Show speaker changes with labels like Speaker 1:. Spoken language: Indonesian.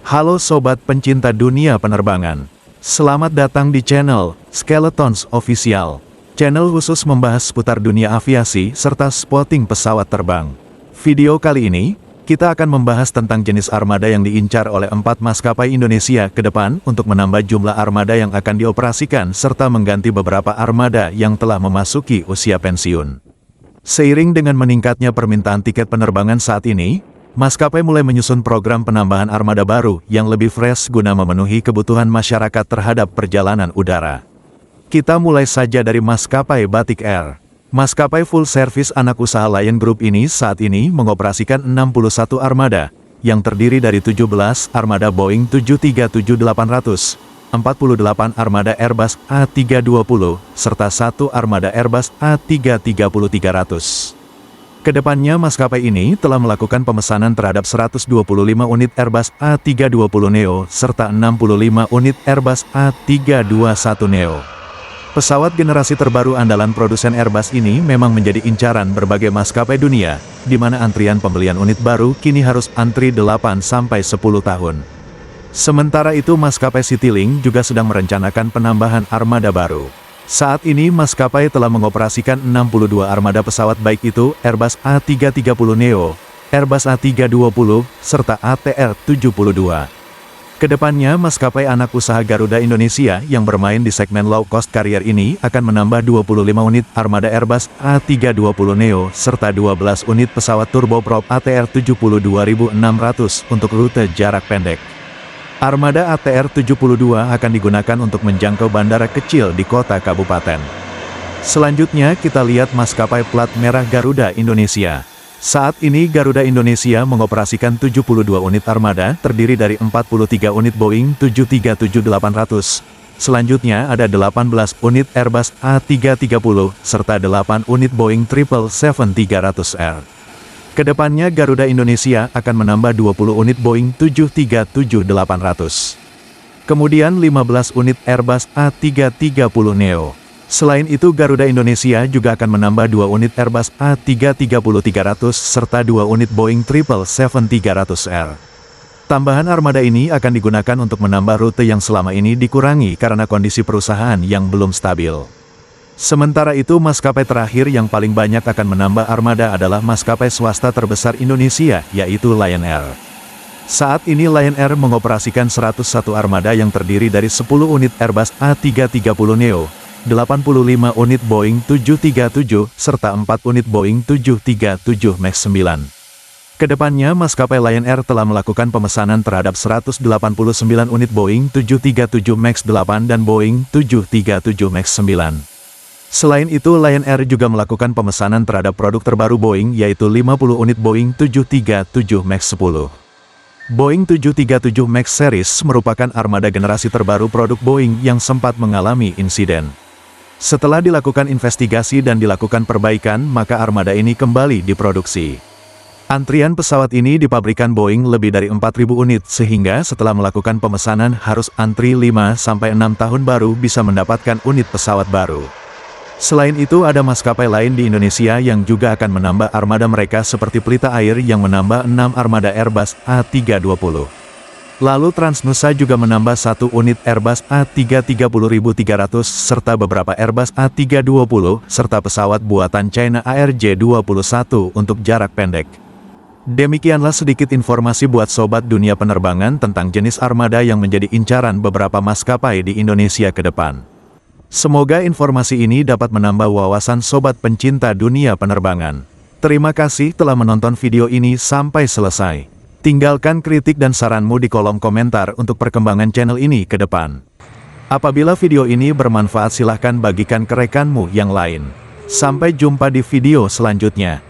Speaker 1: Halo sobat pencinta dunia penerbangan. Selamat datang di channel Skeletons Official. Channel khusus membahas seputar dunia aviasi serta spotting pesawat terbang. Video kali ini, kita akan membahas tentang jenis armada yang diincar oleh 4 maskapai Indonesia ke depan untuk menambah jumlah armada yang akan dioperasikan serta mengganti beberapa armada yang telah memasuki usia pensiun. Seiring dengan meningkatnya permintaan tiket penerbangan saat ini, maskapai mulai menyusun program penambahan armada baru yang lebih fresh guna memenuhi kebutuhan masyarakat terhadap perjalanan udara. Kita mulai saja dari maskapai Batik Air. Maskapai full service anak usaha Lion Group ini saat ini mengoperasikan 61 armada, yang terdiri dari 17 armada Boeing 737-800, 48 armada Airbus A320, serta 1 armada Airbus A330-300. Kedepannya maskapai ini telah melakukan pemesanan terhadap 125 unit Airbus A320neo serta 65 unit Airbus A321neo. Pesawat generasi terbaru andalan produsen Airbus ini memang menjadi incaran berbagai maskapai dunia, di mana antrian pembelian unit baru kini harus antri 8-10 tahun. Sementara itu maskapai Citylink juga sedang merencanakan penambahan armada baru. Saat ini maskapai telah mengoperasikan 62 armada pesawat baik itu Airbus A330neo, Airbus A320, serta ATR-72. Kedepannya maskapai anak usaha Garuda Indonesia yang bermain di segmen low cost carrier ini akan menambah 25 unit armada Airbus A320neo serta 12 unit pesawat turboprop ATR-72.600 untuk rute jarak pendek. Armada ATR-72 akan digunakan untuk menjangkau bandara kecil di kota kabupaten. Selanjutnya kita lihat maskapai plat merah Garuda Indonesia. Saat ini Garuda Indonesia mengoperasikan 72 unit armada terdiri dari 43 unit Boeing 737-800. Selanjutnya ada 18 unit Airbus A330 serta 8 unit Boeing 777-300R. Kedepannya Garuda Indonesia akan menambah 20 unit Boeing 737-800. Kemudian 15 unit Airbus A330neo. Selain itu Garuda Indonesia juga akan menambah 2 unit Airbus A330-300 serta 2 unit Boeing 777-300R. Tambahan armada ini akan digunakan untuk menambah rute yang selama ini dikurangi karena kondisi perusahaan yang belum stabil. Sementara itu maskapai terakhir yang paling banyak akan menambah armada adalah maskapai swasta terbesar Indonesia, yaitu Lion Air. Saat ini Lion Air mengoperasikan 101 armada yang terdiri dari 10 unit Airbus A330neo, 85 unit Boeing 737, serta 4 unit Boeing 737 MAX 9. Kedepannya maskapai Lion Air telah melakukan pemesanan terhadap 189 unit Boeing 737 MAX 8 dan Boeing 737 MAX 9. Selain itu Lion Air juga melakukan pemesanan terhadap produk terbaru Boeing yaitu 50 unit Boeing 737 MAX 10. Boeing 737 MAX Series merupakan armada generasi terbaru produk Boeing yang sempat mengalami insiden. Setelah dilakukan investigasi dan dilakukan perbaikan, maka armada ini kembali diproduksi. Antrian pesawat ini dipabrikan Boeing lebih dari 4.000 unit sehingga setelah melakukan pemesanan harus antri 5-6 tahun baru bisa mendapatkan unit pesawat baru. Selain itu ada maskapai lain di Indonesia yang juga akan menambah armada mereka seperti Pelita Air yang menambah 6 armada Airbus A320. Lalu Transnusa juga menambah 1 unit Airbus A330-300 serta beberapa Airbus A320 serta pesawat buatan China ARJ21 untuk jarak pendek. Demikianlah sedikit informasi buat sobat dunia penerbangan tentang jenis armada yang menjadi incaran beberapa maskapai di Indonesia ke depan. Semoga informasi ini dapat menambah wawasan sobat pencinta dunia penerbangan. Terima kasih telah menonton video ini sampai selesai. Tinggalkan kritik dan saranmu di kolom komentar untuk perkembangan channel ini ke depan. Apabila video ini bermanfaat silahkan bagikan ke rekanmu yang lain. Sampai jumpa di video selanjutnya.